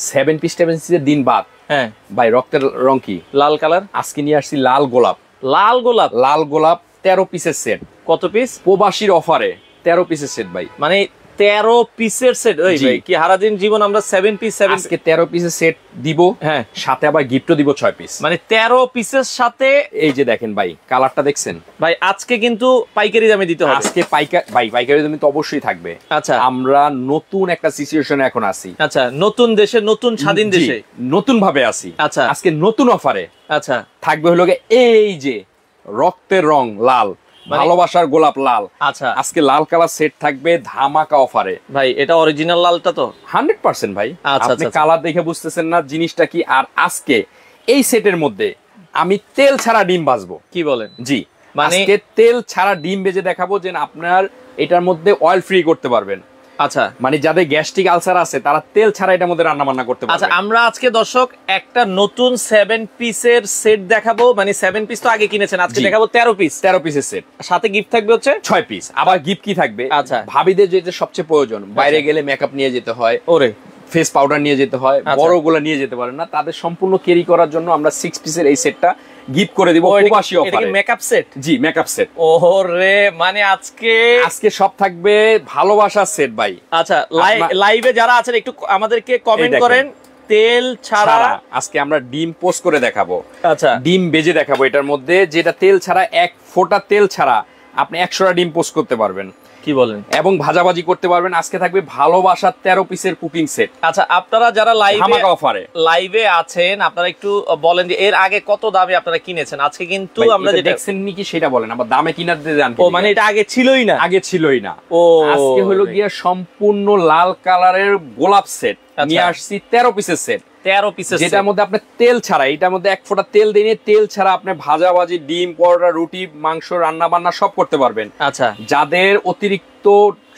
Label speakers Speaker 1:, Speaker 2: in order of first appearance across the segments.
Speaker 1: 7 piece 7 পিসের দিন বাদ।
Speaker 2: হ্যাঁ
Speaker 1: ভাই রক্তের রং কি?
Speaker 2: লাল কালার।
Speaker 1: আজকে নিয়ে আসছি লাল গোলাপ।
Speaker 2: লাল গোলাপ?
Speaker 1: লাল গোলাপ 13 পিসের সেট।
Speaker 2: কত পিস?
Speaker 1: প্রবাসীর অফারে 13 পিসের সেট ভাই।
Speaker 2: মানে 13 পিসের সেট। ওই ভাই কি সারাদিন জীবন আমরা 7 পিস 7
Speaker 1: আজকে 13 পিসের সেট দিব।
Speaker 2: হ্যাঁ
Speaker 1: সাথে আবার গিফটও দিব 6 পিস।
Speaker 2: মানে 13 পিসের সাথে
Speaker 1: এই যে দেখেন ভাই কালারটা দেখছেন
Speaker 2: ভাই। আজকে কিন্তু পাইকারি দামে দিতে হবে।
Speaker 1: আজকে পাইকারি দামে তো অবশ্যই থাকবে।
Speaker 2: আচ্ছা
Speaker 1: আমরা নতুন একটা সিচুয়েশনে এখন আছি।
Speaker 2: আচ্ছা নতুন দেশে নতুন স্বাধীন দেশে
Speaker 1: নতুন ভাবে আছি।
Speaker 2: আচ্ছা
Speaker 1: আজকে নতুন অফারে
Speaker 2: আচ্ছা
Speaker 1: থাকবে হলো এই যে রক্তের রং লাল, ভালোবাসার গোলাপ লাল।
Speaker 2: আচ্ছা
Speaker 1: আজকে লাল কালার সেট থাকবে ধামাকা অফারে।
Speaker 2: ভাই এটা অরিজিনাল লালটা তো?
Speaker 1: 100% ভাই।
Speaker 2: আচ্ছা
Speaker 1: আপনি কালার দেখে বুঝতেছেন না জিনিসটা কি। আর আজকে এই সেটের মধ্যে আমি তেল ছাড়া ডিম ভাজবো।
Speaker 2: কি বলেন?
Speaker 1: জি,
Speaker 2: মানে
Speaker 1: আজকে তেল ছাড়া ডিম ভেজে দেখাবো যে আপনার এটার মধ্যে অয়েল ফ্রি করতে পারবেন।
Speaker 2: আচ্ছা
Speaker 1: মানে যাদের গ্যাস্ট্রিক আলসার আছে তারা তেল ছাড়া এটার মধ্যে রান্না বান্না করতে পারবে।
Speaker 2: আচ্ছা আমরা আজকে দর্শক একটা নতুন 7 পিসের সেট দেখাবো। মানে 7 পিস তো আগে কিনেছেন, আজকে দেখাবো 13 পিস।
Speaker 1: 13 পিসের সেট,
Speaker 2: সাথে গিফট থাকবে হচ্ছে
Speaker 1: 6 পিস। আবার গিফট কি থাকবে?
Speaker 2: আচ্ছা
Speaker 1: ভাবিদের যেটা সবচেয়ে প্রয়োজন, বাইরে গেলে মেকআপ নিয়ে যেতে হয়,
Speaker 2: ওরে
Speaker 1: ফেস পাউডার নিয়ে যেতে হয়, বড়গুলো নিয়ে যেতে পারে না, তাদের সম্পূর্ণ ক্যারি করার জন্য আমরা 6 পিসের এই সেটটা গিফট করে দিব প্রবাসী অফারে।
Speaker 2: এটা কি মেকআপ সেট?
Speaker 1: জি মেকআপ সেট।
Speaker 2: ওরে মানে আজকে
Speaker 1: সব থাকবে ভালোবাসার সেট ভাই।
Speaker 2: আচ্ছা লাইভে যারা আছেন একটু আমাদেরকে কমেন্ট করেন তেল ছাড়া।
Speaker 1: আজকে আমরা ডিম পোস্ট করে দেখাবো।
Speaker 2: আচ্ছা
Speaker 1: ডিম বেজে দেখাবো এটার মধ্যে, যেটা তেল ছাড়া, এক ফোঁটা তেল ছাড়া আপনি 100টা ডিম পোস্ট করতে পারবেন।
Speaker 2: কি বলেন? এবং
Speaker 1: ভাজাভাজি করতে পারবেন। আজকে থাকবে ভালোবাসার 13 পিসের কুকিং সেট।
Speaker 2: আচ্ছা আপনারা যারা
Speaker 1: লাইভে
Speaker 2: আছেন আপনারা একটু বলেন যে এর আগে কত দামে আপনারা কিনেছেন। আজকে কিন্তু আমরা যেটা
Speaker 1: দেখছেন নাকি সেটা বলেন, আবার দামে কিনাতে জান।
Speaker 2: ও মানে এটা আগে ছিলই না?
Speaker 1: আগে ছিলই না।
Speaker 2: ও
Speaker 1: আজকে হলো গিয়া সম্পূর্ণ লাল কালারের গোলাপ সেট নিয়ে আসছি 13 পিসের সেট।
Speaker 2: 13 পিসের,
Speaker 1: যেটার মধ্যে আপনি তেল ছাড়া, এটার মধ্যে এক ফোঁটা তেল দিয়ে তেল ছাড়া আপনি ভাজাভাজি, ডিম, পরোটা, রুটি, মাংস রান্না বান্না সব করতে পারবেন।
Speaker 2: আচ্ছা
Speaker 1: যাদের অতিরিক্ত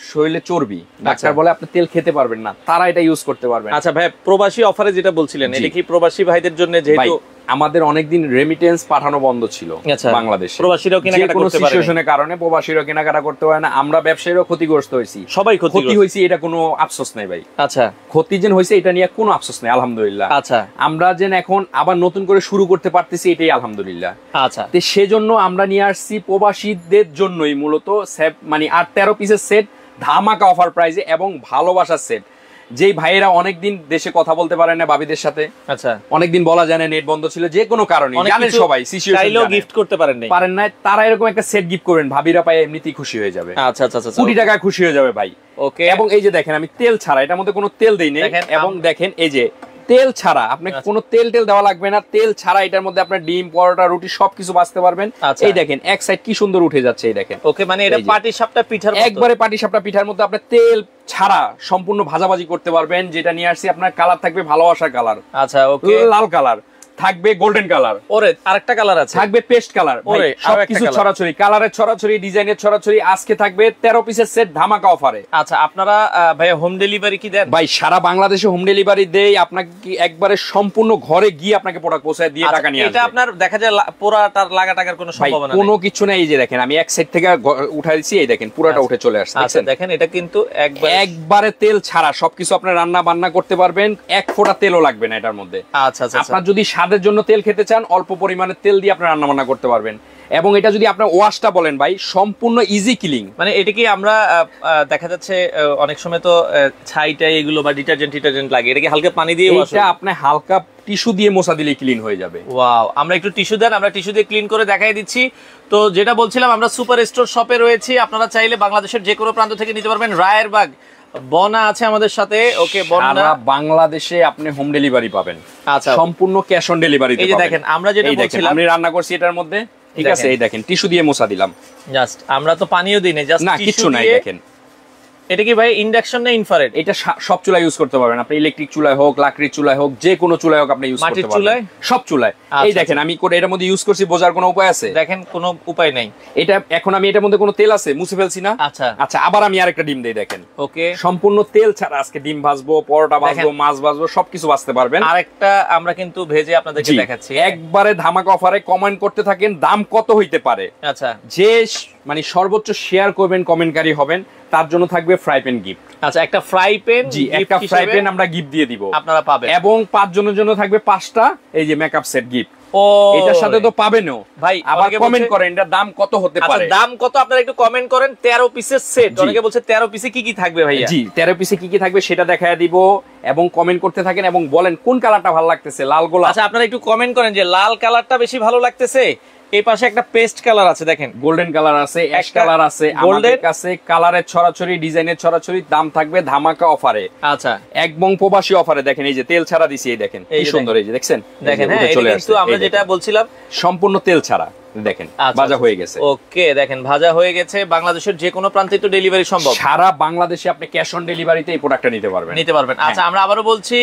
Speaker 1: শরীরে চর্বি, ডাক্তার বলে আপনি তেল খেতে পারবেন না, তারা এটা ইউজ করতে পারবেন।
Speaker 2: আচ্ছা ভাই প্রবাসী অফারে যেটা বলছিলেন এটা কি প্রবাসী ভাইদের জন্য? যেহেতু
Speaker 1: আমাদের অনেকদিন রেমিটেন্স পাঠানো বন্ধ ছিল বাংলাদেশে,
Speaker 2: প্রবাসীরাও কেনাকাটা করতে পারে না। সিচুয়েশনের
Speaker 1: কারণে প্রবাসীরাও কেনাকাটা করতে পারে না, আমরা ব্যবসায়ীরাও ক্ষতিগ্রস্ত হয়েছি।
Speaker 2: সবাই ক্ষতি
Speaker 1: হয়েছে, এটা কোনো আফসোস নাই ভাই।
Speaker 2: আচ্ছা
Speaker 1: ক্ষতি যেন হয়েছে এটা নিয়ে কোনো আফসোস নাই, আলহামদুলিল্লাহ।
Speaker 2: আচ্ছা
Speaker 1: আমরা যেন এখন আবার নতুন করে শুরু করতে পারতেছি, এটাই আলহামদুলিল্লাহ।
Speaker 2: আচ্ছা
Speaker 1: তো সেজন্য আমরা নিয়ে আসছি প্রবাসীদের জন্যই মূলত মানে 13 পিসের সেট ধামাকা অফার প্রাইজে এবং ভালোবাসার সেট। যেই ভাইয়েরা অনেকদিন দেশে কথা বলতে পারে না ভাবিদের সাথে,
Speaker 2: আচ্ছা
Speaker 1: অনেকদিন বলা যায় না, নেট বন্ধ ছিল, যে কোনো কারণে জানেন সবাই
Speaker 2: চাইলেও গিফট করতে পারেন
Speaker 1: না, তারা এরকম একটা সেট গিফট করবেন, ভাবিরা পায় এমনিতেই খুশি হয়ে যাবে।
Speaker 2: আচ্ছা আচ্ছা আচ্ছা,
Speaker 1: কোটি টাকা খুশি হয়ে যাবে ভাই। ওকে, এবং এই যে দেখেন আমি তেল ছাড়া, এটার মধ্যে কোনো তেল দেই না, এবং দেখেন এই যে তেল ছাড়া, আপনাকে কোনো তেল দেওয়া লাগবে না, তেল ছাড়া এটার মধ্যে আপনার ডিম, পরোটা, রুটি সবকিছু বাঁচতে পারবেন। এই দেখেন এক সাইড কি সুন্দর উঠে যাচ্ছে, এই দেখেন।
Speaker 2: ওকে, মানে এটা পাটিসাপটা পিঠার মতো,
Speaker 1: একবারে পাটিসাপটা পিঠার মধ্যে আপনি তেল ছাড়া সম্পূর্ণ ভাজাভাজি করতে পারবেন। যেটা নিয়ে আসছি আপনার কালার থাকবে ভালোবাসার কালার।
Speaker 2: আচ্ছা ওকে,
Speaker 1: লাল কালার থাকবে, গোল্ডেন কালার,
Speaker 2: ওরে আরেকটা কালার আছে,
Speaker 1: থাকবে পেস্ট কালার, ওরে সবকিছু ছড়াছড়ি, কালারের ছড়াছড়ি, ডিজাইনের ছড়াছড়ি। আজকে থাকবে 13 পিসের সেট ধামাকা অফারে।
Speaker 2: আচ্ছা আপনারা ভাই হোম ডেলিভারি কি দেন?
Speaker 1: ভাই সারা বাংলাদেশে হোম ডেলিভারি দেই। আপনাকে কি একবারে সম্পূর্ণ ঘরে গিয়ে আপনাকে প্রোডাক্ট পৌঁছায় দিয়ে টাকা নিয়ে আসবে।
Speaker 2: এটা আপনার দেখা যায় পুরাটার লাগা টাকার কোনো সম্ভাবনা নেই?
Speaker 1: কোনো কিছু নাই। এই যে দেখেন আমি এক সাইড থেকে উঠাই দিছি, এই দেখেন পুরাটা উঠে চলে আসছে।
Speaker 2: আচ্ছা দেখেন এটা কিন্তু
Speaker 1: একবারে তেল ছাড়া সবকিছু আপনি রান্না বান্না করতে পারবেন, এক ফোঁটা তেলও লাগবে না এটার মধ্যে।
Speaker 2: আচ্ছা আচ্ছা,
Speaker 1: আপনার যদি স্বাদের জন্য তেল খেতে চান, অল্প পরিমাণে তেল দিয়ে আপনি রান্না বান্না করতে পারবেন। এবং এটা যদি আপনার ওয়াশটা বলেন ভাই, সম্পূর্ণ ইজি ক্লিং।
Speaker 2: মানে এটা কি আমরা দেখা যাচ্ছে অনেক সময় তো ছাইটাই এগুলো বা ডিটারজেন্ট লাগে, এটা কি হালকা পানি দিয়ে ওয়াশ?
Speaker 1: এটা আপনি হালকা টিস্যু দিয়ে মোছা দিলেই ক্লিন হয়ে যাবে।
Speaker 2: ওয়াও, আমরা একটু টিস্যু দেন, আমরা টিস্যু দিয়ে ক্লিন করে দেখাই দিচ্ছি। তো যেটা বলছিলাম, আমরা সুপার স্টোর শপে রয়েছি, আপনারা চাইলে বাংলাদেশের যে কোনো প্রান্ত থেকে নিতে পারবেন। রায়েরবাগ বনা আছে আমাদের সাথে। ওকে, বনা
Speaker 1: বাংলাদেশে আপনি হোম ডেলিভারি পাবেন।
Speaker 2: আচ্ছা,
Speaker 1: সম্পূর্ণ ক্যাশ অন ডেলিভারি।
Speaker 2: এই যে দেখেন আমরা যেটা বলছিলাম,
Speaker 1: আমি রান্না করছি এটার মধ্যে, ঠিক আছে? এই দেখেন টিস্যু দিয়ে মোছা দিলাম,
Speaker 2: জাস্ট আমরা তো পানিও দিই না, জাস্ট
Speaker 1: না কিছু নাই। দেখেন
Speaker 2: এটা কি ভাই ইন্ডাকশন না ইনফ্রারেড?
Speaker 1: এটা সব চুলায় ইউজ করতে পারবেন আপনি, ইলেকট্রিক চুলায় হোক, লাকড়ির চুলায় হোক, যে কোনো চুলায় হোক আপনি ইউজ করতে পারবেন, সব চুলায়। এই দেখেন আমি এটার মধ্যে ইউজ করছি, বোঝার কোনো উপায় আছে?
Speaker 2: দেখেন কোনো উপায় নাই।
Speaker 1: এটা এখন আমি এটার মধ্যে কোনো তেল আছে মুছে ফেলছি না।
Speaker 2: আচ্ছা
Speaker 1: আচ্ছা, আবার আমি আরেকটা ডিম দেই, দেখেন।
Speaker 2: ওকে,
Speaker 1: সম্পূর্ণ তেল ছাড়া আজকে ডিম ভাজবো, পরোটা ভাজবো, মাছ ভাজবো, সবকিছু ভাজতে পারবেন।
Speaker 2: আরেকটা আমরা কিন্তু ভেজে আপনাদেরকে দেখাচ্ছি,
Speaker 1: একবারে ধামাকা অফারে। কমেন্ট করতে থাকেন দাম কত হইতে পারে।
Speaker 2: আচ্ছা,
Speaker 1: যে মানে সর্বোচ্চ শেয়ার করবেন, কমেন্টকারী হবেন, তার জন্য থাকবে ফ্রাই প্যান গিফট।
Speaker 2: আচ্ছা, একটা ফ্রাই প্যান,
Speaker 1: জি একটা ফ্রাই প্যান আমরা গিফট দিয়ে দিব,
Speaker 2: আপনারা পাবেন।
Speaker 1: এবং 5 জনের জন্য থাকবে 5টা এই যে মেকআপ সেট গিফট।
Speaker 2: ও
Speaker 1: এটার সাথে তো পাবেনও ভাই। আবার কমেন্ট করেন এটার দাম কত হতে পারে।
Speaker 2: দাম কত আপনারা একটু কমেন্ট করেন। 13 পিসের সেট, অনেকে বলছে 13 পিসে কি কি থাকবে ভাইয়া?
Speaker 1: জি 13 পিসে কি কি থাকবে সেটা দেখায় দিব, এবং কমেন্ট করতে থাকেন এবং বলেন কোন কালারটা ভালো লাগতেছে, লাল গোলাপ।
Speaker 2: আচ্ছা, আপনারা একটু কমেন্ট করেন যে লাল কালারটা বেশি ভালো লাগতেছে। এই পাশে একটা পেস্ট কালার আছে, দেখেন
Speaker 1: গোল্ডেন কালার আছে, অ্যাশ কালার আছে, আমাদের কাছে কালারের ছড়াছড়ি, ডিজাইনের ছড়াছড়ি। দাম থাকবে ধামাকা অফারে।
Speaker 2: আচ্ছা,
Speaker 1: একদম প্রবাসী অফারে। দেখেন এই যে তেল ছাড়া দিছি, এই দেখেন কি সুন্দর, এই যে দেখছেন,
Speaker 2: দেখেন হ্যাঁ, এটা কিন্তু আমরা যেটা বলছিলাম
Speaker 1: সম্পূর্ণ তেল ছাড়া। দেখেন ভাজা হয়ে গেছে।
Speaker 2: ওকে, দেখেন ভাজা হয়ে গেছে। বাংলাদেশের যে কোনো প্রান্তে তো ডেলিভারি সম্ভব,
Speaker 1: সারা বাংলাদেশে আপনি ক্যাশ অন ডেলিভারিতে এই প্রোডাক্টটা নিতে পারবেন।
Speaker 2: আচ্ছা, আমরা আবারও বলছি,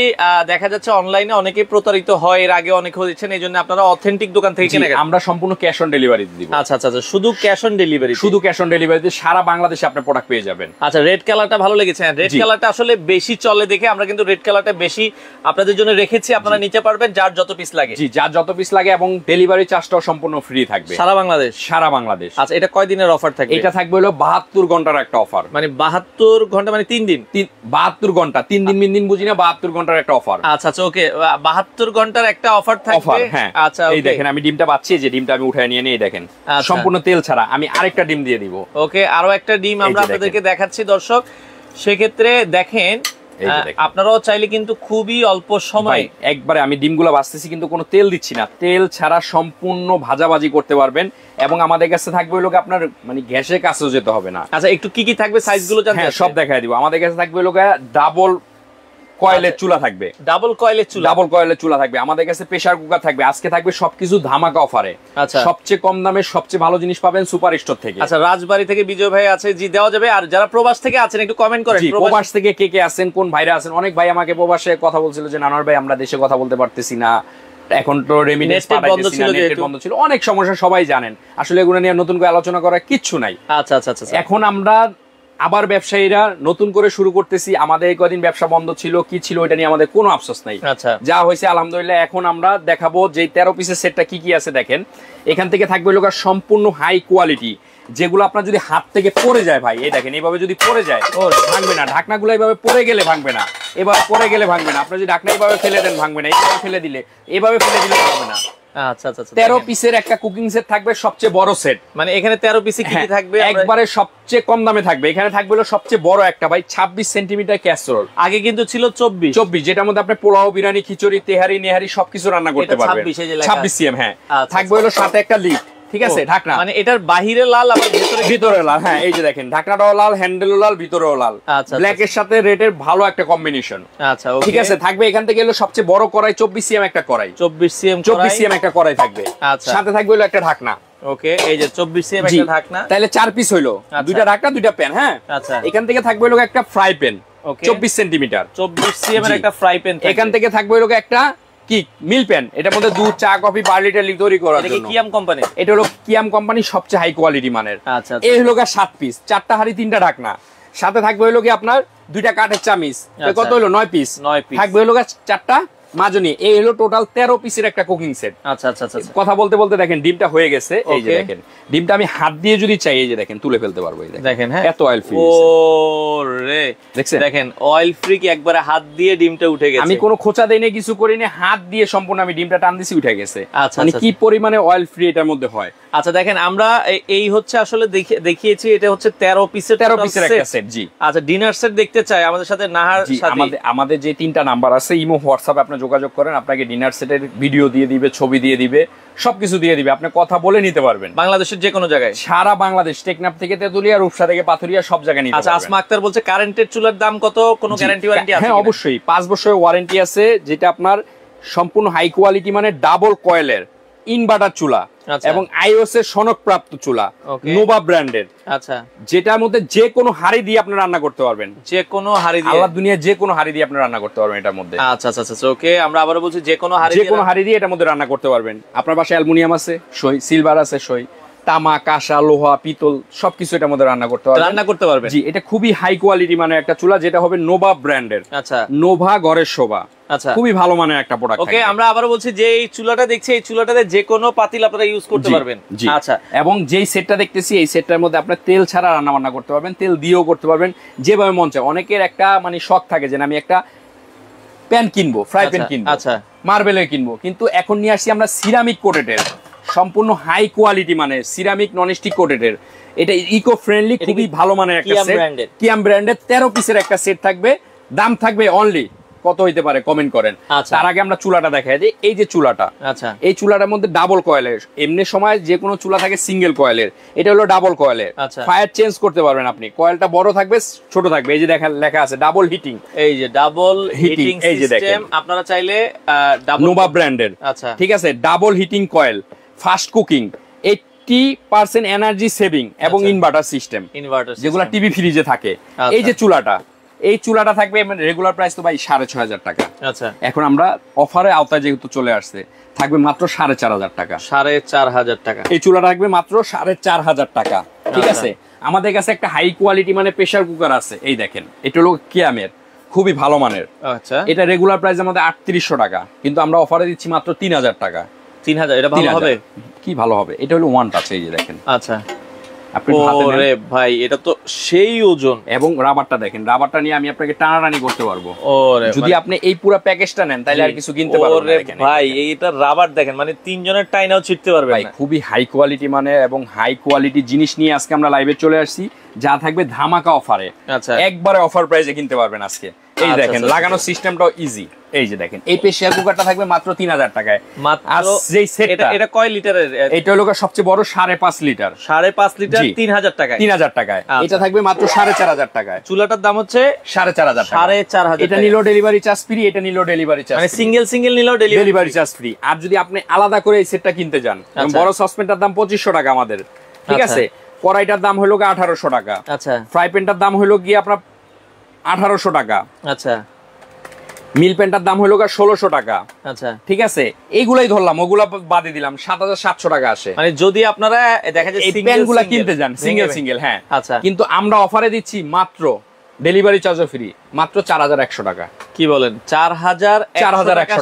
Speaker 2: দেখা যাচ্ছে অনলাইনে অনেকে প্রতারিত হয়, এর আগে অনেক হয়েছেন, এইজন্য আপনারা অথেন্টিক দোকান থেকে কিনে
Speaker 1: আমরা সম্পূর্ণ ক্যাশ অন ডেলিভারিতে দিব।
Speaker 2: আচ্ছা আচ্ছা, শুধু ক্যাশ অন ডেলিভারি,
Speaker 1: শুধু ক্যাশ অন ডেলিভারিতে সারা বাংলাদেশে আপনি প্রোডাক্ট পেয়ে যাবেন।
Speaker 2: আচ্ছা, রেড কালারটা ভালো লেগেছে। রেড কালারটা আসলে বেশি চলে দেখে আমরা কিন্তু রেড কালারটা বেশি আপনাদের জন্য রেখেছি, আপনারা নিতে পারবেন যার যত পিস লাগে।
Speaker 1: জি, যার যত পিস লাগে, এবং ডেলিভারি চার্জটাও সম্পূর্ণ ফ্রি থাকবে
Speaker 2: সারা বাংলাদেশ।
Speaker 1: সারা বাংলাদেশ।
Speaker 2: আচ্ছা, এটা কয় দিনের অফার থাকবে?
Speaker 1: এটা থাকবে হলো 72 ঘন্টার একটা অফার।
Speaker 2: মানে 72 ঘন্টা মানে 3 দিন?
Speaker 1: 72 ঘন্টা, 3 দিন 3 দিন বুঝি না, 72 ঘন্টার একটা অফার।
Speaker 2: আচ্ছা আচ্ছা, ওকে, 72 ঘন্টার একটা অফার থাকবে।
Speaker 1: হ্যাঁ,
Speaker 2: আচ্ছা,
Speaker 1: এই দেখেন আমি ডিমটা পাচ্ছি, যে ডিমটা আমি উঠায় নিয়ে এই দেখেন সম্পূর্ণ তেল ছাড়া। আমি আরেকটা ডিম দিয়ে দিব।
Speaker 2: ওকে, আরো একটা ডিম আমরা আপনাদেরকে দেখাচ্ছি দর্শক। সেক্ষেত্রে দেখেন আপনারাও চাইলে কিন্তু খুবই অল্প সময়
Speaker 1: একবারে আমি ডিমগুলো ভাজতেছি, কিন্তু কোনো তেল দিচ্ছি না, তেল ছাড়া সম্পূর্ণ ভাজাভাজি করতে পারবেন। এবং আমাদের কাছে থাকবে হলো আপনার মানে গ্যাসের কাছেও যেতে হবে না।
Speaker 2: আচ্ছা, একটু কি কি থাকবে সাইজগুলো জানতে?
Speaker 1: হ্যাঁ, সব দেখাই দিব। আমাদের কাছে থাকবে হলো ডাবল কয়েলের চুলা থাকবে,
Speaker 2: ডাবল কয়েলের চুলা
Speaker 1: থাকবে। আমাদের কাছে প্রেসার কুকার থাকবে। আজকে থাকবে সবকিছু ধামাকা অফারে।
Speaker 2: আচ্ছা,
Speaker 1: সবচেয়ে কম দামে সবচেয়ে ভালো জিনিস পাবেন সুপার স্টোর থেকে।
Speaker 2: আচ্ছা, রাজবাড়ী থেকে বিজয় ভাই আছে, জি দেওয়া যাবে। আর যারা প্রবাস থেকে আছেন একটু কমেন্ট করেন,
Speaker 1: প্রবাস থেকে কে কে আছেন, কোন ভাইরা আছেন। অনেক ভাই আমাকে প্রবাসে কথা বলছিল যে নানার ভাই আমরা দেশে কথা বলতে পারতেছি না, এখন তো রেমিটেন্স পাঠাইতেছি না, নেট বন্ধ ছিল, অনেক সমস্যা সবাই জানেন। আসলে এগুলো নিয়ে নতুন করে আলোচনা করার কিচ্ছু নাই।
Speaker 2: আচ্ছা আচ্ছা আচ্ছা,
Speaker 1: এখন আমরা আবার ব্যবসায়ীরা নতুন করে শুরু করতেছি। আমাদের কদিন ব্যবসা বন্ধ ছিল, কি ছিল ওইটা নিয়ে আমাদের কোনো আফসোস নাই।
Speaker 2: আচ্ছা,
Speaker 1: যা হয়েছে আলহামদুলিল্লাহ। এখন আমরা দেখাবো যে 13 পিসের সেটটা কি কি আছে। দেখেন এখান থেকে থাকবে লোক সম্পূর্ণ হাই কোয়ালিটি, যেগুলো আপনার যদি হাত থেকে পড়ে যায় ভাই, এই দেখেন এইভাবে যদি পড়ে যায় ভাঙবে না। ঢাকনাগুলো এইভাবে পড়ে গেলে ভাঙবে না, এভাবে পড়ে গেলে ভাঙবে না। আপনি যদি ঢাকনা এইভাবে ফেলে দেন ভাঙবে না, এইভাবে ফেলে দিলে ভাঙবে না।
Speaker 2: আচ্ছা আচ্ছা,
Speaker 1: 13 পিসের একটা কুকিং সেট থাকবে, সবচেয়ে বড় সেট।
Speaker 2: মানে এখানে 13 পিসে কি কি থাকবে?
Speaker 1: একবারে সবচেয়ে কম দামে থাকবে। এখানে থাকবে হলো সবচেয়ে বড় একটা ভাই 26 সেন্টিমিটার ক্যাসরোল।
Speaker 2: আগে কিন্তু ছিল 24,
Speaker 1: যেটার মধ্যে আপনি পোলাও, বিরিয়ানি, খিচুড়ি, তেহারি, নেহারি সবকিছু রান্না করতে পারবেন। 26 সিএম। হ্যাঁ, থাকবে হলো সাথে একটা লিড, ঠিক আছে, ঢাকনা।
Speaker 2: মানে এটার বাহিরে লাল আবার
Speaker 1: ভিতরে লাল। হ্যাঁ, এই যে দেখেন ঢাকনাটাও লাল, হ্যান্ডেলও লাল, ভিতরেও লাল।
Speaker 2: আচ্ছা,
Speaker 1: ব্ল্যাক এর সাথে রেড এর ভালো একটা কম্বিনেশন।
Speaker 2: আচ্ছা,
Speaker 1: ঠিক আছে। থাকবে এখান থেকে হলো সবচেয়ে বড় কড়াই 24 সিএম একটা কড়াই,
Speaker 2: 24 সিএম
Speaker 1: একটা কড়াই থাকবে।
Speaker 2: আচ্ছা,
Speaker 1: সাথে থাকবে হলো একটা ঢাকনা।
Speaker 2: ওকে, এই যে 24 সিএম একটা ঢাকনা,
Speaker 1: তাহলে 4 পিস হইলো, দুইটা ঢাকনা, দুইটা প্যান। হ্যাঁ, আচ্ছা, এখান থেকে থাকবে হলো একটা ফ্রাই প্যান 24 সেন্টিমিটার,
Speaker 2: 24 সিএম এর একটা ফ্রাই প্যান।
Speaker 1: এখান থেকে থাকবে হলো একটা কি মিল প্যান, এটার মধ্যে দুধ, চা, কফি, বার্লি টার্লি তৈরি করার জন্য।
Speaker 2: কিয়াম কোম্পানি,
Speaker 1: এটা হলো কিয়াম কোম্পানি, সবচেয়ে হাই কোয়ালিটি মানের।
Speaker 2: আচ্ছা,
Speaker 1: এই হলো 7 পিস, 4টা হাঁড়ি, 3টা ঢাকনা। সাথে থাকবে হলো কি আপনার 2টা কাঠের চামিচ, কত হলো 9 পিস। থাকবে হলো 4টা মাজনি। এই হলো টোটাল 13 পিসের একটা কুকিং সেট।
Speaker 2: আচ্ছা আচ্ছা আচ্ছা,
Speaker 1: কথা বলতে বলতে দেখেন ডিমটা হয়ে গেছে। এই যে দেখেন ডিমটা আমি হাত দিয়ে যদি চাই, এই যে দেখেন তুলে ফেলতে পারবো। এই দেখেন, হ্যাঁ, এত অয়েল ফ্রি।
Speaker 2: ওরে দেখেন অয়েল ফ্রি কি একবারে হাত দিয়ে ডিমটা উঠে গেছে।
Speaker 1: আমি কোনো খোঁচা দেই না, কিছু করি না, হাত দিয়ে সম্পূর্ণ আমি ডিমটা টান দিছি, উঠে গেছে। মানে কি পরিমাণে অয়েল ফ্রি এটার মধ্যে হয়।
Speaker 2: আচ্ছা, দেখেন আমরা এই হচ্ছে আসলে দেখিয়েছি, এটা হচ্ছে 13 পিসের
Speaker 1: একটা সেট। জি,
Speaker 2: আচ্ছা, ডিনার সেট দেখতে চাই আমাদের সাথে নাহার সাথে।
Speaker 1: আমাদের যে 3টা নাম্বার আছে, ইমো, হোয়াটসঅ্যাপে আপনি যোগাযোগ করেন, আপনাকে ডিনার সেটের ভিডিও দিয়ে দিবে, ছবি দিয়ে দিবে, সবকিছু দিয়ে দিবে। আপনি কথা বলে নিতে পারবেন
Speaker 2: বাংলাদেশের যে কোনো জায়গায়, সারা
Speaker 1: বাংলাদেশ, টেকনাফ থেকে তেতুলিয়া, রূপসা থেকে পাথুরিয়া, সব জায়গায় নিতে পারবেন।
Speaker 2: আচ্ছা, আসমা আক্তার বলছে কারেন্টের চুলার দাম কত, কোনো গ্যারান্টি ওয়ারেন্টি আছে?
Speaker 1: হ্যাঁ, অবশ্যই 5 বছরের ওয়ারেন্টি আছে, যেটা আপনার সম্পূর্ণ হাই কোয়ালিটি, মানে ডাবল কয়েলের ইনভার্টার চুলা এবং আইওএস এর সনদপ্রাপ্ত চুলা, নোভা ব্র্যান্ডের।
Speaker 2: আচ্ছা,
Speaker 1: যেটার মধ্যে যে কোনো হাড়ি দিয়ে আপনি রান্না করতে পারবেন,
Speaker 2: যে কোনো হাড়ি দিয়ে,
Speaker 1: আল্লাহ দুনিয়া যে কোনো হাড়ি দিয়ে আপনি রান্না করতে পারবেন এটার মধ্যে।
Speaker 2: আচ্ছা আচ্ছা আচ্ছা, ওকে, আমরা আবারো বলছি যে কোনো হাড়ি দিয়ে
Speaker 1: এটার মধ্যে রান্না করতে পারবেন। আপনার পাশে অ্যালুমিনিয়াম আছে, সই, সিলভার আছে, সই, তামা, কাঁসা, লোহা, পিতল সবকিছু এটার মধ্যে রান্না করতে পারবেন। জি, এটা খুবই হাই কোয়ালিটি মানে একটা চুলা, যেটা হবে নোভা ব্র্যান্ডের।
Speaker 2: আচ্ছা,
Speaker 1: নোভা ঘরের শোভা।
Speaker 2: আচ্ছা,
Speaker 1: খুবই ভালো মানের একটা প্রোডাক্ট।
Speaker 2: ওকে, আমরা আবারও বলছি যে এই চুলাটা দেখছি, এই চুলাটাতে যে কোনো পাতিল আপনারা ইউজ করতে পারবেন। আচ্ছা,
Speaker 1: এবং যেই সেটটা দেখতেছি এই সেটটার মধ্যে আপনি তেল ছাড়া রান্না বান্না করতে পারবেন, তেল দিয়েও করতে পারবেন, যেভাবে মন চায়। অনেকের একটা মানে শখ থাকে যে আমি একটা প্যান কিনবো, ফ্রাই প্যান কিনবো,
Speaker 2: আচ্ছা,
Speaker 1: মার্বেলের কিনবো, কিন্তু এখন নিয়ে আসছি আমরা সিরামিক কোটেডের, সম্পূর্ণ হাই কোয়ালিটি মানে সিরামিক নন স্টিক কোটেডের। এটা ইকো ফ্রেন্ডলি, খুবই ভালো মানের একটা সেট, কিয়াম ব্র্যান্ডের 13 পিসের একটা সেট থাকবে। দাম থাকবে অনলি কত হইতে পারে কমেন্ট করেন। তার আগে আমরা চুলাটা দেখাই দিই। এই যে চুলাটা,
Speaker 2: আচ্ছা, এই
Speaker 1: চুলাটার মধ্যে ডাবল কয়েলের। এমনি সময় যে কোনো চুলা থাকে সিঙ্গেল কয়েলের, এটা হলো ডাবল কয়েলের। ফায়ার চেঞ্জ করতে পারবেন আপনি, কয়েলটা বড় থাকবে ছোট থাকবে। এই যে দেখেন লেখা আছে ডাবল হিটিং, এই যে ডাবল হিটিং সিস্টেম। আপনারা চাইলে নোভা ব্র্যান্ডের, আচ্ছা ঠিক আছে, double heating coil, fast cooking, 80% energy saving এবং ইনভার্টার সিস্টেম, যেগুলো টিভি ফ্রিজে থাকে। এই যে চুলাটা, এই চুলাটা থাকবে রেগুলার প্রাইস তো ভাই 6500 টাকা। আচ্ছা, এখন আমরা অফারে আওতায় যেহেতু চলে আসছে, থাকবে মাত্র 4500 টাকা। 4500 টাকা এই চুলাটা থাকবে মাত্র 4500 টাকা। ঠিক আছে, আমাদের কাছে একটা হাই কোয়ালিটি মানে প্রেসার কুকার আছে, এই দেখেন, এটা হলো কিয়ামের, খুবই ভালো মানের। আচ্ছা, এটা রেগুলার প্রাইস আমাদের 3800 টাকা, কিন্তু আমরা অফারে দিচ্ছি মাত্র 3000 টাকা। 3000, এটা ভালো হবে? কি ভালো হবে? এটা হলো ওয়ান টাচ, এই যে দেখেন। আচ্ছা, ওরে ভাই, এটা তো সেই ওজন। এবং রাবারটা দেখেন, রাবারটা নিয়ে আমি আপনাকে টানাটানি করতে পারবো। যদি আপনি এই পুরো প্যাকেজটা নেন তাহলে আর কিছু কিনতে পারবেন না ভাই। এইটা রাবার দেখেন, মানে 3 জনের টাইনাও ছিটতে পারবে ভাই। খুবই হাই কোয়ালিটি মানে, এবং হাই কোয়ালিটি জিনিস নিয়ে আজকে আমরা লাইভে চলে আসছি, যা থাকবে ধামাকা অফারে। আচ্ছা, একবারে অফার প্রাইসে কিনতে পারবেন আজকে। এই দেখেন, লাগানোর সিস্টেমটাও ইজি। এই যে দেখেন, এই প্রেসার কুকারটা থাকবে মাত্র 3000 টাকায়। আর যেই সেটটা, এটা কয় লিটারের? এটা হলো সবচেয়ে বড় 5.5 লিটার। 5.5 লিটার 3000 টাকায়। 3000 টাকায় এটা থাকবে মাত্র 4500 টাকায়। চুলাটার দাম হচ্ছে 4500 টাকা। 4500। এটা নিলো ডেলিভারি চার্জ ফ্রি, এটা নিলো ডেলিভারি চার্জ, মানে সিঙ্গেল নিলো ডেলিভারি চার্জ ফ্রি। আর যদি আপনি আলাদা করে এই সেটটা কিনতে যান, বড় সসপ্যানটার দাম 2500 টাকা আমাদের। ঠিক আছে, কড়াইটার দাম হলো 1800 টাকা। আচ্ছা, ফ্রাই প্যানটার দাম হলো গিয়ে আপনার 1800 টাকা। আচ্ছা, মিল প্যান্টার দাম হলো 1600 টাকা। আচ্ছা, ঠিক আছে, এইগুলাই ধরলাম, ওগুলা বাদে দিলাম 7700 টাকা আসে। মানে যদি আপনারা দেখা যায় প্যানগুলা কিনতে যান সিঙ্গেল, হ্যাঁ। আচ্ছা, কিন্তু আমরা অফারে দিচ্ছি মাত্র ডেলিভারি চার্জও ফ্রি, মাত্র 4100 টাকা। কি বলেন? 4100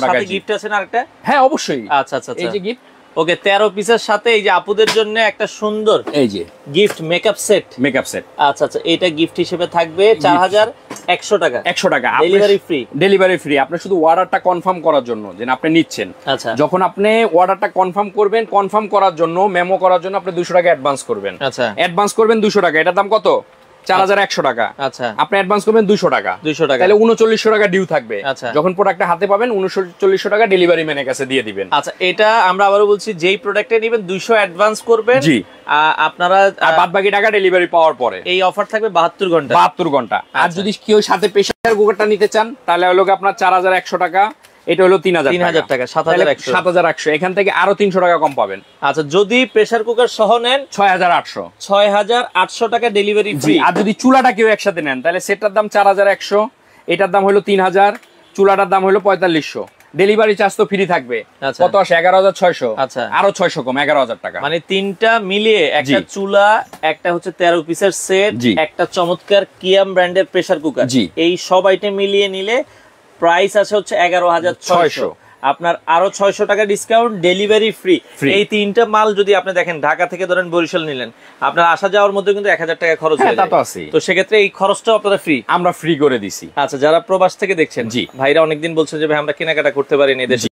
Speaker 1: টাকা। গিফট আছে না আরেকটা? হ্যাঁ অবশ্যই। আচ্ছা আচ্ছা, এই যে গিফট। ওকে, 13 পিসের সাথে এই যে আপুদের জন্য একটা সুন্দর এই যে গিফট মেকআপ সেট। আচ্ছা আচ্ছা, এটা গিফট হিসেবে থাকবে 4100 টাকা। 100 টাকা ডেলিভারি ফ্রি। আপনি শুধু অর্ডারটা কনফার্ম করার জন্য, যে আপনি নিচ্ছেন, আচ্ছা, যখন আপনি অর্ডারটা কনফার্ম করবেন, কনফার্ম করার জন্য, মেমো করার জন্য আপনি 200 টাকা অ্যাডভান্স করবেন। আচ্ছা, অ্যাডভান্স করবেন 200 টাকা। এটার দাম কত? 4100 টাকা। আচ্ছা, আপনি অ্যাডভান্স করবেন 200 টাকা, তাহলে 3900 টাকা ডিউ থাকবে। আচ্ছা, যখন প্রোডাক্টটা হাতে পাবেন 3900 টাকা ডেলিভারি ম্যানের কাছে দিয়ে দিবেন। আচ্ছা, এটা আমরা আবারও বলছি, যেই প্রোডাক্টে নেবেন 200 অ্যাডভান্স করবেন, জি, আপনারা বাদ বাকি টাকা ডেলিভারি পাওয়ার পরে। এই অফার থাকবে 72 ঘন্টা। আর যদি কেউ সাথে প্রেসার কুকারটা নিতে চান, তাহলে হলো আপনার 4100 টাকা, এটা হলো 3000 টাকা, 7100। এখান থেকে আরো 300 টাকা কম পাবেন। আচ্ছা, যদি প্রেসার কুকার সহ নেন 6800 টাকা ডেলিভারি ফ্রি। আর যদি চুলাটা কেউ একসাথে নেন, তাহলে সেটার দাম 4100, এটার দাম হলো 3000, চুলাটার দাম হলো 4500। ডেলিভারি চার্জ তো ফ্রি থাকবে। কত আসে? 11600। আচ্ছা, আরো 600 কম, 11000 টাকা। মানে তিনটা মিলিয়ে একটা চুলা, একটা হচ্ছে 13 পিসের সেট, একটা চমৎকার কিয়াম ব্র্যান্ডের প্রেসার কুকার, এই সব আইটেম মিলিয়ে নিলে প্রাইস আছে হচ্ছে 11600। আপনার আরো 600 টাকা ডিসকাউন্ট, ডেলিভারি ফ্রি। এই তিনটা মাল যদি আপনি দেখেন, ঢাকা থেকে ধরেন বরিশাল নিলেন, আপনার আসা যাওয়ার মধ্যে কিন্তু 1000 টাকা খরচ হয়ে যায়। তো সেক্ষেত্রে এই খরচটাও আপনারা ফ্রি, আমরা ফ্রি করে দিছি। আচ্ছা, যারা প্রবাস থেকে দেখছেন, জি ভাইরা অনেকদিন বলছে যে ভাই আমরা কেনাকাটা করতে পারিনি দেশে,